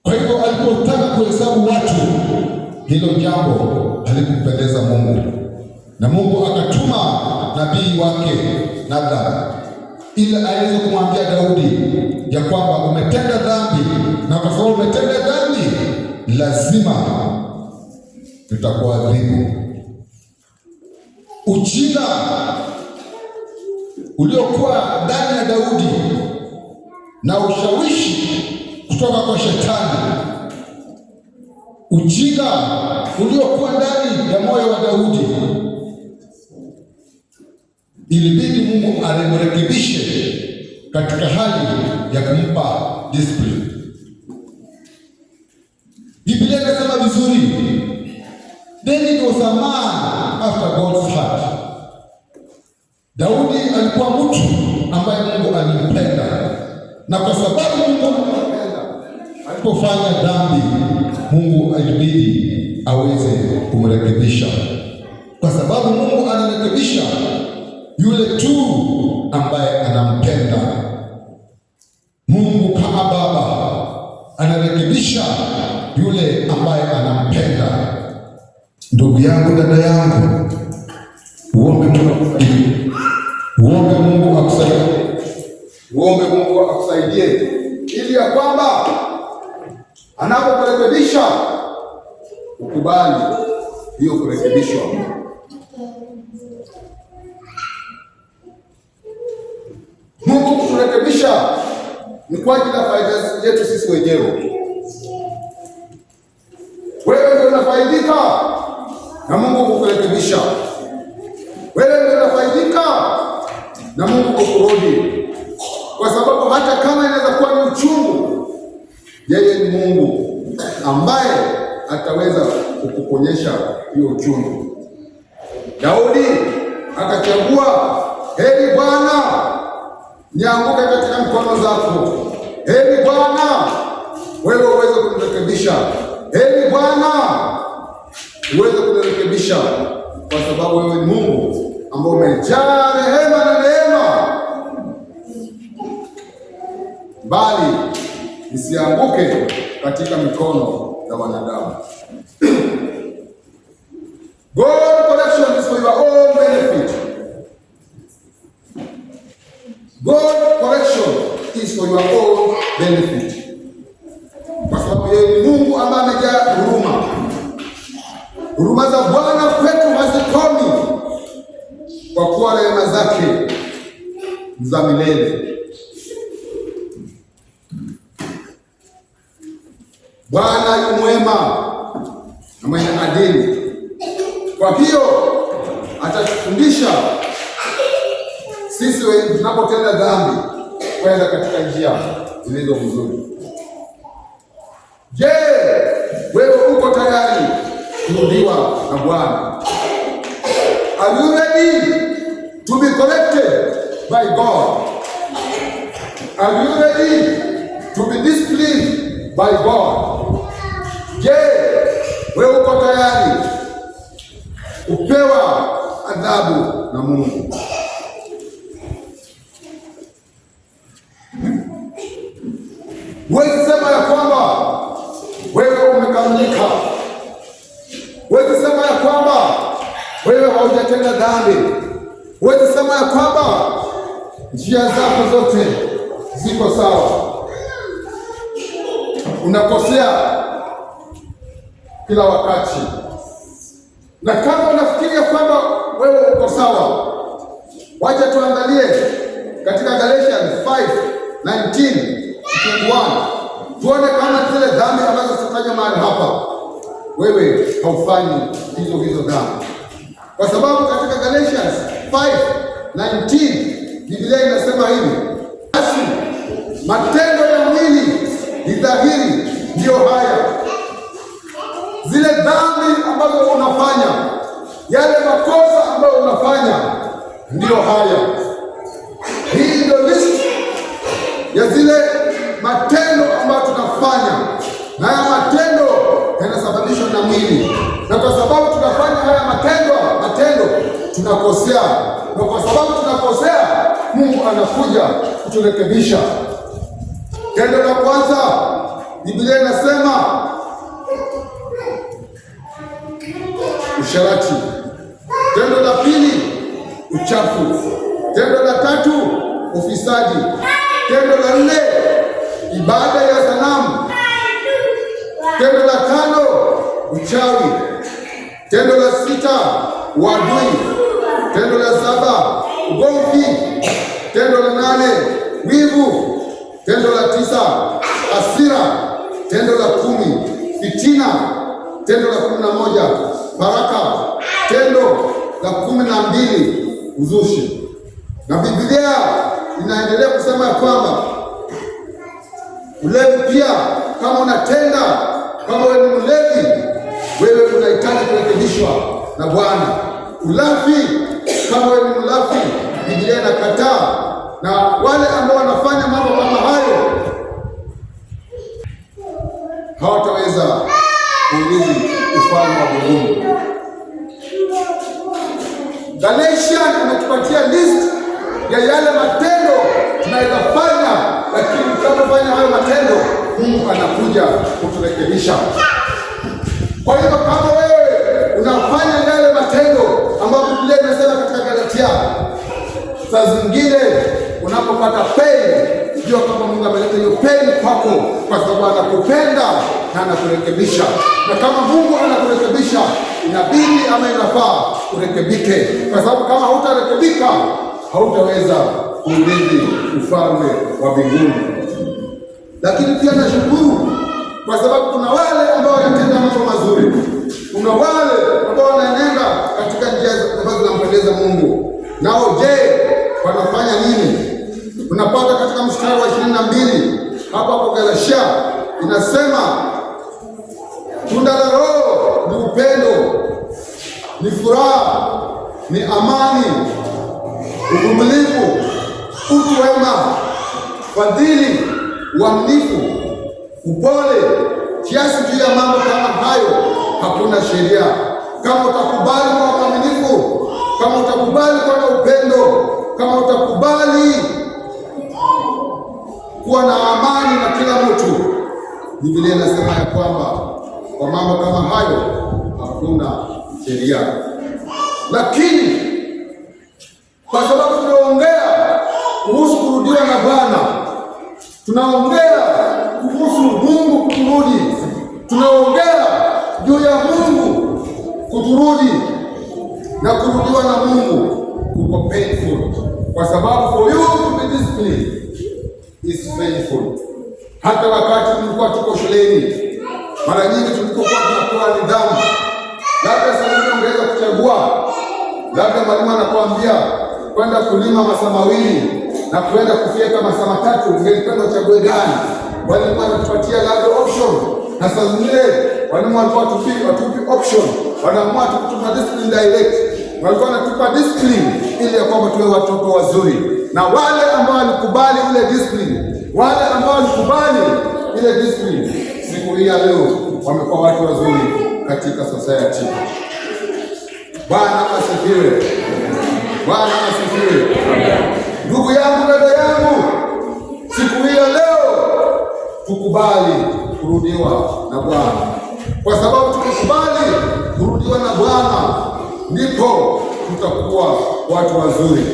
Kwa hivyo alipotaka kuhesabu watu, hilo jambo halikumpendeza Mungu, na Mungu akatuma nabii wake Nathan ili aweze kumwambia Daudi ya kwamba umetenda dhambi, na kwa sababu umetenda dhambi lazima nitakuadhibu. Ujinga uliokuwa ndani ya Daudi na ushawishi kutoka kwa shetani, ujinga uliokuwa ndani ya moyo wa Daudi, ilibidi Mungu alimrekebishe katika hali ya kumpa discipline. Biblia inasema vizuri, David was a man after God's heart. Daudi alikuwa mtu ambaye Mungu alimpenda, na kwa sababu Mungu alimpenda, alipofanya dhambi, Mungu alibidi aweze kumrekebisha, kwa sababu Mungu anarekebisha yule tu ambaye anampenda. Mungu kama Baba anarekebisha yule ambaye anampenda. Ndugu yangu, dada yangu, uombe Mungu akusaidie, uombe Mungu akusaidie ili ya kwamba anapokurekebisha ukubali hiyo kurekebishwa. Mungu kuturekebisha ni kwa ajili ya faida yetu sisi wenyewe. Wewe ndio unafaidika na Mungu kukurekebisha. Wewe ndio unafaidika na Mungu kukurudi, kwa sababu hata kama inaweza kuwa ni uchungu, yeye ni Mungu ambaye ataweza kukuponyesha hiyo uchungu. Daudi akachagua, heri Bwana nianguke katika mkono zako. Heri Bwana wewe uweze kunirekebisha. Heri Bwana uweze kunirekebisha, kwa sababu wewe ni Mungu ambao umejaa rehema na neema, bali nisianguke katika mikono ya wanadamu. God correction is for your own benefit. God correction is for your own benefit. Kwa sababu yeye ni Mungu ambaye amejaa huruma. Huruma za Bwana kwetu hazikomi, kwa kuwa rehema zake za milele. Bwana yu mwema na mwenye adili. Kwa hiyo atatufundisha sisi tunapotenda dhambi kwenda katika njia zilizo nzuri. Je, wewe uko tayari kurudiwa na Bwana? Are you ready to be corrected by God? Are you ready to be disciplined by God? Je, wewe uko tayari kupewa adhabu na Mungu? Wewe sema ya kwamba wewe umekamilika. Wewe sema ya kwamba wewe haujatenda dhambi. Wewe sema ya kwamba njia zako zote ziko sawa. Unakosea kila wakati. Na kama unafikiria kwamba wewe uko sawa, wacha tuangalie katika Galatians 5:19-21. Tuone kama zile dhambi ambazo zifanywa mahali hapa, wewe haufanyi hizo dhambi. Kwa sababu katika Galatians 5:19 Biblia inasema hivi: basi matendo ya mwili ni dhahiri, ndiyo haya. Zile dhambi ambazo unafanya, yale makosa ambayo unafanya, ndiyo haya. Hii ndio list ya zile matendo ambayo tunafanya, na haya matendo yanasababishwa na mwili, na kwa sababu tunafanya haya matendo tunakosea, na kwa sababu tunakosea, Mungu anakuja kuturekebisha. Tendo la kwanza, Biblia inasema usherati. Tendo la pili, uchafu. Tendo la tatu, ufisadi. Tendo la nne, ibada ya sanamu. Tendo la tano, uchawi. Tendo la sita, uadui. Tendo la saba, ugomvi. Tendo la nane, wivu. Tendo la tisa, hasira. Tendo la 10, fitina. Tendo la 11, baraka. Tendo la 12, uzushi. Na Biblia inaendelea kusema ya kwamba ulevi pia, kama unatenda, kama wewe ni mlevi, wewe unahitaji kurekebishwa na Bwana. Ulafi, kama wewe ni mlafi, Biblia inakataa. Na wale ambao wanafanya mambo kama hayo hawataweza kurithi ufalme wa Mungu. Galatians inatupatia list ya yale matendo tunaweza fanya, lakini tunapofanya hayo matendo, Mungu anakuja kuturekebisha. Kwa hiyo kama wewe unafanya yale matendo ambayo Biblia inasema katika Galatia, saa zingine unapopata pain, jua kama Mungu ameleta hiyo pain kwako, kwa sababu anakupenda na anakurekebisha. Na kama Mungu anakurekebisha, inabidi ama inafaa urekebike, kwa sababu kama hautarekebika, hautaweza kurithi ufalme wa mbinguni. Lakini pia nashukuru kwa sababu kuna wale ambao wanatenda mambo mazuri, kuna wale ambao wanaenenda katika njia ambazo zinampendeza Mungu. Nao je, wanafanya nini? Tunapata katika mstari wa 22 hapo Galatia inasema, tunda la Roho ni upendo, ni furaha, ni amani, uvumilivu, utu wema, fadhili, uaminifu, upole. Kiasi juu ya mambo kama hayo hakuna sheria. Kama utakubali kwa uaminifu, kama utakubali kwa na upendo, kama utakubali kuwa na amani na kila mtu, Biblia inasema ya kwamba kwa mambo kama hayo hakuna sheria. Lakini kwa sababu tunaongea kuhusu kurudiwa na Bwana, tunaongea kuhusu Mungu kuturudi, tunaongea juu ya Mungu kuturudi, na kurudiwa na Mungu kuko painful, kwa sababu for you to be disciplined is painful. Hata wakati tulikuwa tuko shuleni, mara nyingi tulikuwa tunapewa nidhamu, labda sasa ungeweza kuchagua, labda mwalimu anakuambia kwenda kulima masaa mawili na kwenda kufyeka masaa 3, ungependa uchague gani? Walimu wanatupatia labda option, na saa zingine walimu walikuwa watupi option, wanaamua kutupa discipline direct. Walikuwa wanatupa discipline ili ya kwamba tuwe watoto wazuri, na wale ambao walikubali ile discipline, wale ambao walikubali ile discipline, siku hii ya leo wamekuwa watu wazuri katika society. Bwana asifiwe. Bwana asifiwe. Ndugu yangu, dada yangu, siku hii ya leo tukubali kurudiwa na Bwana, kwa sababu tukikubali kurudiwa na Bwana ndipo tutakuwa watu wazuri.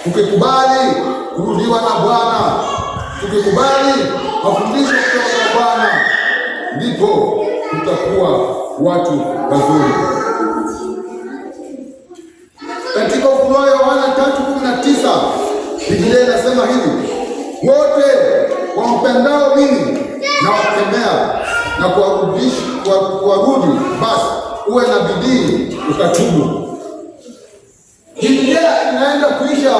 Tukikubali kurudiwa na Bwana, tukikubali mafundisho kutoka kwa Bwana, ndipo tutakuwa watu wazuri. Katika Ufunuo Yohana 3:19 Biblia inasema hivi, wote wampendao mimi na wakemea na kuwarudi, basi uwe na bidii ukatubu. Biblia inaenda kuisha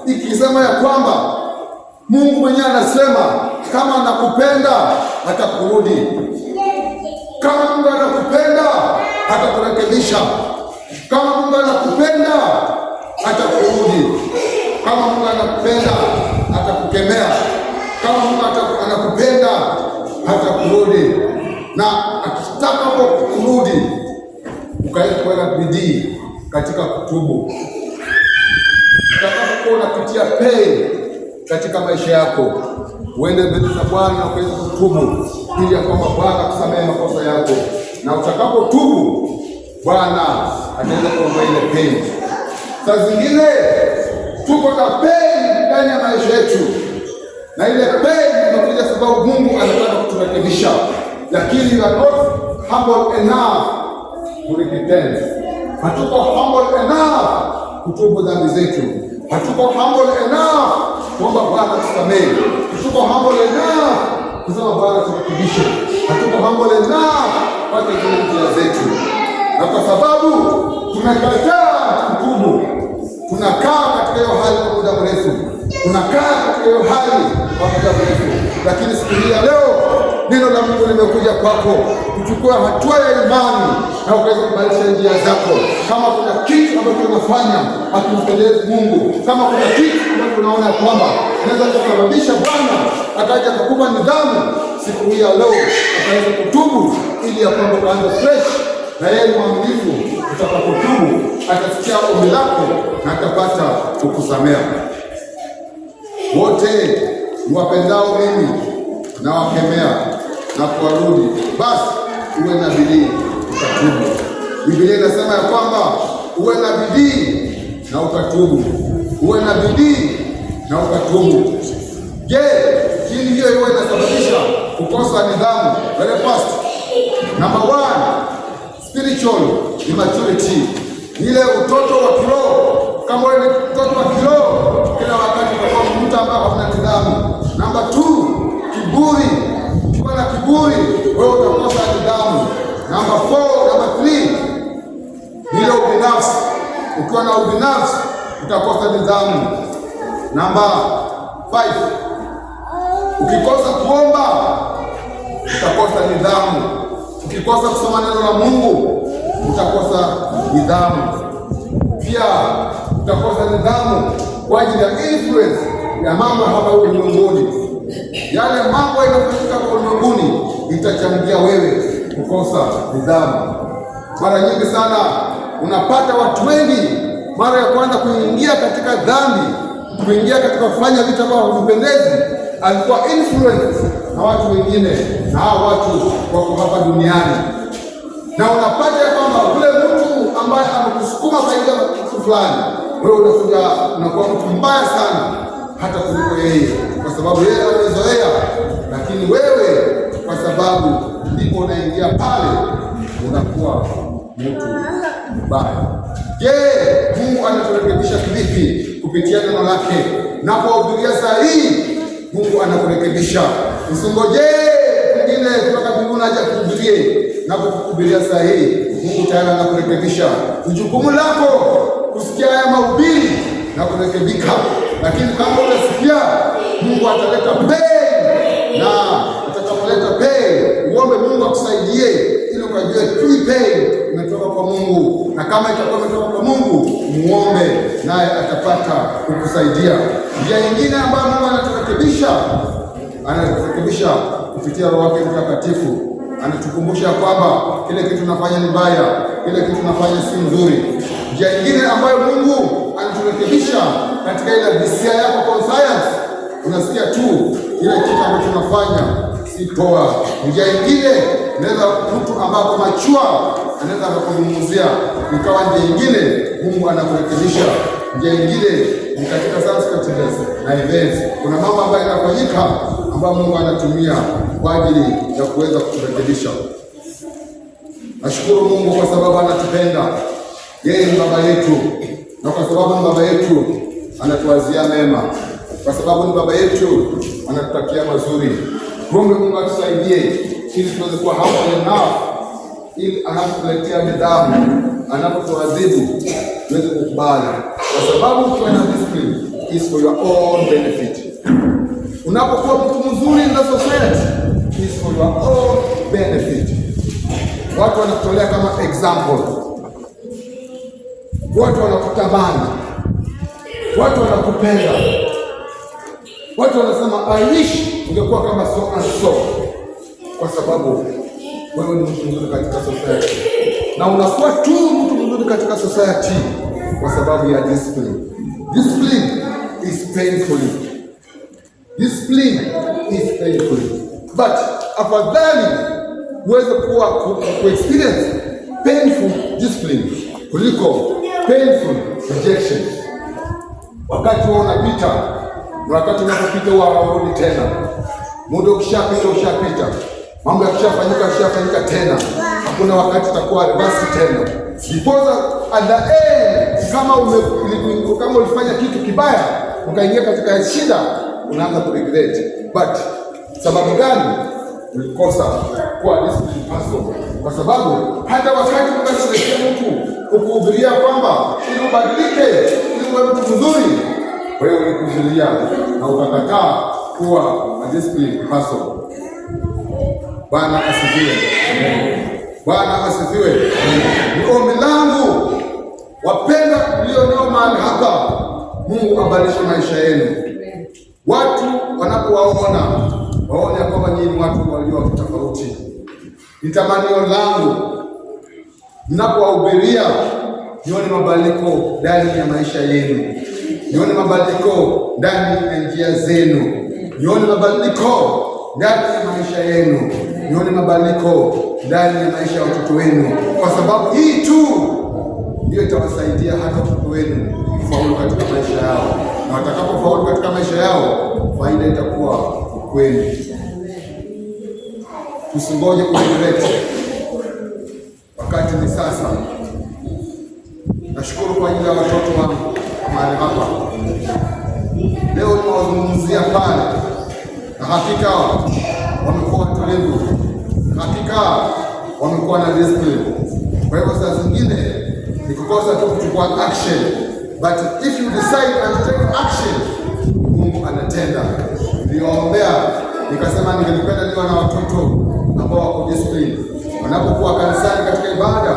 ikisema ya kwamba Mungu mwenyewe anasema kama anakupenda atakurudi. Kama Mungu anakupenda atakurekebisha. Kama Mungu anakupenda atakurudi. Kama Mungu anakupenda atakukemea. Kama Mungu anakupenda atakurudi. Na akitaka kurudi, ukaweka bidii katika kutubu. Utakapokuwa unapitia pain katika maisha yako, uende mbele za Bwana na uweze kutubu, ili ya kwamba Bwana akusamehe makosa yako. Na utakapotubu, Bwana ataweza kuondoa ile pain. Saa zingine tuko na pain ndani ya maisha yetu, na ile pain inakuja sababu Mungu anataka kuturekebisha, lakini we are not humble enough to repent. Hatuko humble enough kutubu dhambi zetu. Hatuko humble enough kuomba Bwana tusamehe. Hatuko humble enough kusema Bwana turekebishe. Hatuko humble enough kupata zile njia zetu, na kwa sababu tumekataa kutubu, tunakaa katika hiyo hali kwa muda mrefu, tunakaa katika hiyo hali kwa muda mrefu. Lakini siku hii ya leo neno la Mungu limekuja kwako kuchukua hatua ya imani na ukaweza kubadilisha njia zako. Kama kuna kitu ambacho unafanya hakimpendezi Mungu, kama kuna kitu ambacho unaona kwamba inaweza kusababisha Bwana akaja kukupa nidhamu, siku hii ya leo ukaweza kutubu, ili ya kwamba uanze fresh, na yeye ni mwaminifu. Utakapotubu atasikia ombi lako na atapata kukusamea. Wote niwapendao mimi na wakemea na kuwarudi, basi uwe na bidii ukatubu. Biblia inasema ya kwamba uwe na bidii na ukatubu, uwe na bidii na ukatubu. Je, hili hiyo iwe inasababisha kukosa nidhamu? Very fast. Number one, spiritual immaturity, ile utoto wa kiroho. Kama wewe ni mtoto wa kiroho, kila wakati utakuwa mtu ambaye hana nidhamu. Number two, kiburi. Ukiwa na kiburi, wewe utakosa nidhamu. Number four, number three, ile ubinafsi. Ukiwa na ubinafsi, utakosa nidhamu. Number five, ukikosa kuomba, utakosa nidhamu. Ukikosa kusoma neno la Mungu, utakosa nidhamu. Pia utakosa nidhamu kwa ajili ya influence ya mambo hapa ulimwenguni. Yale mambo yanayofanyika kwa ulimwenguni itachangia wewe kukosa nidhamu. Mara nyingi sana unapata watu wengi mara ya kwanza kuingia katika dhambi, kuingia katika kufanya vitu ambavyo havipendezi, alikuwa influence na watu wengine, na hao watu wako hapa duniani, na unapata ya kwamba yule mtu ambaye amekusukuma kaingia kitu fulani, wewe unakuja unakuwa mtu mbaya sana hata kuliko yeye, kwa sababu yeye amezoea, lakini wewe kwa sababu ndipo unaingia pale unakuwa mtu mbaya. Je, Mungu anaturekebisha vipi? Kupitia neno lake. Napohubiria saa hii, Mungu anakurekebisha. Usingojee mwingine kutoka mbinguni aje kuhubirie. Napokuhubiria saa hii, Mungu tayari anakurekebisha. Ni jukumu lako kusikia haya mahubiri na kurekebika. Lakini kama unasikia, Mungu ataleta pain, na atakapoleta pain, uombe Mungu akusaidie ili ukajue hii pain imetoka kwa Mungu, na kama itakuwa imetoka kwa Mungu, muombe naye atapata kukusaidia. Njia nyingine ambayo Mungu anaturekebisha kupitia Roho wake Mtakatifu. Anatukumbusha kwamba kile kitu tunafanya ni mbaya, kile kitu tunafanya si nzuri. Njia nyingine ambayo Mungu anaturekebisha katika ile hisia yako conscience, unasikia tu ile kitu ambacho tunafanya si poa. Njia nyingine inaweza mtu ambaye kwa machua anaweza akakuzungumzia, ikawa njia nyingine Mungu anakurekebisha. Njia nyingine ni katika circumstances na events. Kuna mambo ambayo yanafanyika ambayo Mungu anatumia kwa ajili ya kuweza kuturekebisha. Nashukuru Mungu kwa sababu anatupenda. Yeye ni baba yetu, na kwa sababu ni baba yetu anatuwazia mema. Kwa sababu ni baba yetu anatutakia mazuri. Mungu atusaidie ili tuweze kuwa humble enough, ili anapotuletea nidhamu, anapotuadhibu tuweze kukubali, kwa sababu ukiwa na discipline is for your own benefit. Unapokuwa mtu mzuri in the society is for your own benefit. Watu wanakutolea kama example, watu wanakutamani, watu wanakupenda, watu wanasema I wish ungekuwa kama so and so, kwa sababu wewe ni mtu mzuri katika society, na unakuwa tu mtu mzuri katika society kwa sababu ya discipline. Discipline is painful. Discipline is painful. But afadhali uweze kuwa ku experience painful discipline kuliko painful rejection. Wakati huo unapita, na wakati unapopita huwa haurudi tena. Muda ukishapita ushapita, mambo yakishafanyika tena, hakuna wakati utakuwa reverse tena. Because at the end, kama ulifanya kitu kibaya ukaingia katika shida, unaanza ku regret. But sababu gani? Ulikosa kuwa disciplined person. Kwa sababu hata wakati unasaidia mtu kukuhubiria kwamba ili ubadilike, ili uwe mtu mzuri, wewe ulikuzuia na ukakataa kuwa a disciplined person. Bwana asifiwe. Bwana asifiwe. Ni ombi langu, wapenda mlionao mahali hapa, Mungu abadilishe maisha yenu. Watu wanapowaona waone kwamba nyinyi watu walio tofauti. Ni tamanio langu ninapowahubiria nione mabadiliko ndani ya maisha yenu, nione mabadiliko ndani ya njia zenu, nione mabadiliko ndani ya maisha yenu, nione mabadiliko ndani ya maisha ya watoto wenu, kwa sababu hii tu ndio itawasaidia hata watoto wenu kufaulu katika maisha yao, na watakapofaulu katika maisha yao, faida itakuwa kwenu. Tusingoje kuregret, wakati ni sasa. Nashukuru kwa ajili ya watoto wangu mahali hapa leo, nimewazungumzia pale, na hakika wamekuwa watulivu, hakika wamekuwa na discipline. Kwa hivyo saa zingine ni kukosa tu kuchukua action, but if you decide and take action, Mungu anatenda. Niliombea nikasema ningelipenda niwe na watoto ambao wako discipline wanapokuwa kanisani katika ibada,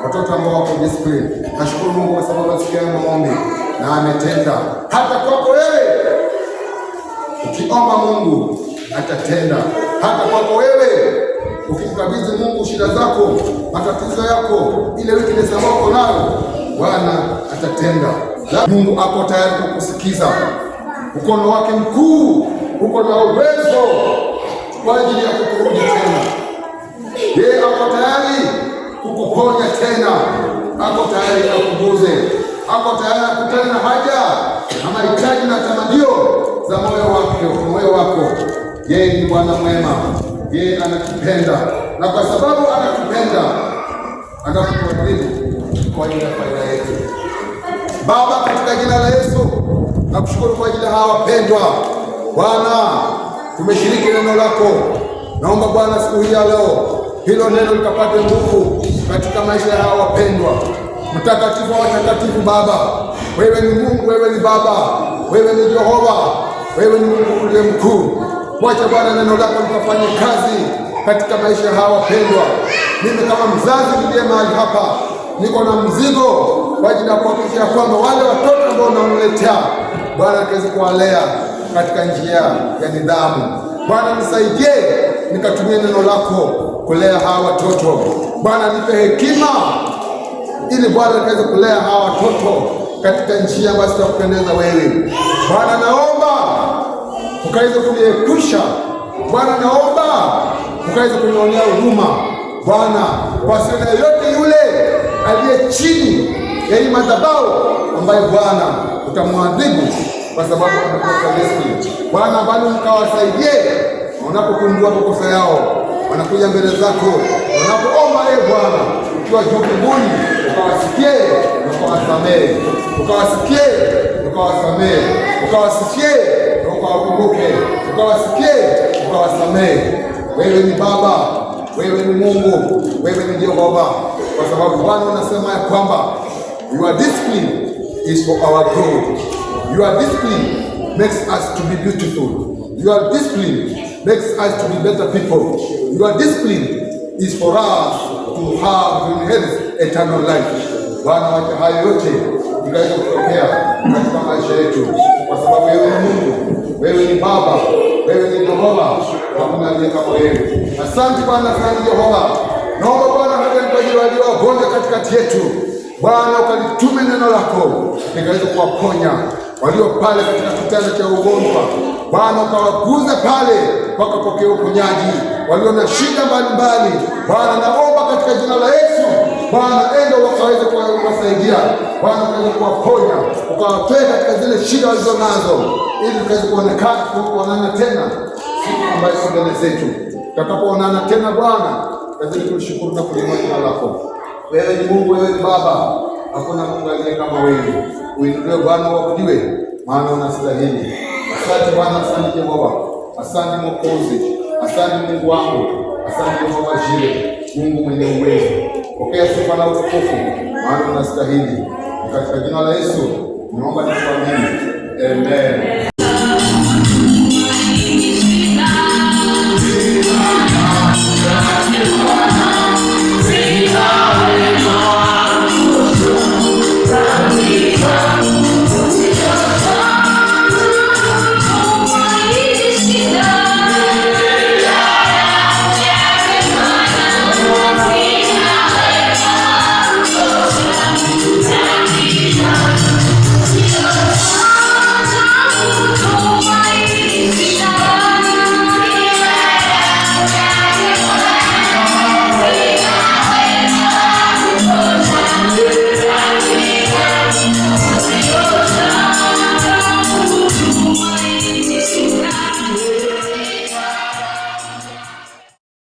watoto ambao wako discipline. Nashukuru Mungu kwa sababu asikia maombi na ametenda. Hata kwako wewe ukiomba, Mungu atatenda. Hata kwako wewe ukikabidhi Mungu shida zako, matatizo yako, ile weakness ambayo uko nayo, Bwana atatenda. Mungu ako tayari kukusikiza. Mkono wake mkuu uko na uwezo kwa ajili ya kukurudi tena. Yeye ako tayari kukuponya tena, ako tayari akuguze, ako tayari kukutana na haja na mahitaji na tamanio za moyo wako. Yeye ni Bwana mwema, yeye anakupenda, na kwa sababu anakupenda atakubariki kwa ajili ya faida yetu. Baba, katika jina la Yesu nakushukuru kwa ajili ya hawa wapendwa. Bwana, tumeshiriki neno lako. Naomba Bwana siku hii ya leo hilo neno likapate nguvu katika maisha ya hawa wapendwa. Mtakatifu wa watakatifu Baba, wewe ni Mungu, wewe ni Baba, wewe ni Jehova, wewe ni Mungu uliye mkuu. Wacha Bwana neno lako likafanye kazi katika maisha ya hawa wapendwa. Mimi kama mzazi niliye mahali hapa, niko na mzigo kwa ajili ya kuhakikisha kwamba wale watoto ambao unawaletea Bwana kaweze kuwalea katika njia ya nidhamu. Bwana nisaidie nikatumie neno lako kulea hawa watoto. Bwana nipe hekima ili Bwana kaweze kulea hawa watoto katika njia ambayo zitakupendeza wewe. Bwana naomba ukaweze kuniepusha. Bwana naomba ukaweze kunionea huruma. Bwana, kwa sina yote yule aliye chini ya hii madhabahu ambaye Bwana utamwadhibu kwa sababu amekosa destiny. Bwana, bali mkawasaidie wanapokundua makosa yao, wanakuja mbele zako, wanapoomba Bwana ukiwa juu mbinguni, ukawasikie na ukawasamehe, ukawasikie ukawasamehe, ukawasikie na ukawakumbuke, ukawasikie ukawasamehe. Wewe ni Baba, wewe ni Mungu, wewe ni Jehova, kwa sababu Bwana unasema ya kwamba your discipline is for our good. Your discipline makes us to be beautiful. Your discipline makes us to be better people. Your discipline is for us to have to inherit eternal life. Bwana, wacha hayo yote ikaweza kutokea katika maisha yetu, kwa sababu wewe ni Mungu, wewe ni Baba, wewe ni Jehova, hakuna aliye kama wewe. Asante Bwana, asante Jehova. Naomba Bwana hata kwa ajili walio wagonjwa katikati yetu, Bwana ukalitume neno lako likaweza kuwaponya walio pale katika kitanda cha ugonjwa. Bwana ukawaguze pale wakapokea uponyaji, walio na shida mbalimbali. Bwana naomba katika jina la Yesu, Bwana enda wakaweze kuwasaidia, Bwana ukaweze kuwaponya, ukawatoe katika zile shida walizo nazo, ili ukaweze kuonana tena siku ambayo iko mbele zetu. Tutakapoonana tena Bwana, kazidi kushukuru na kuliinua jina lako. Wewe ni Mungu, wewe ni Baba, hakuna Mungu aliye kama wewe. Uinuliwe Bwana, uabudiwe, maana unastahili. Asante Bwana, asante Jehova, asante Mwokozi, asante Mungu wangu, asante Jehova Jire, Mungu mwenye uwezo. Pokea sifa na utukufu, maana unastahili. Katika jina la Yesu naomba na kuamini. Amen.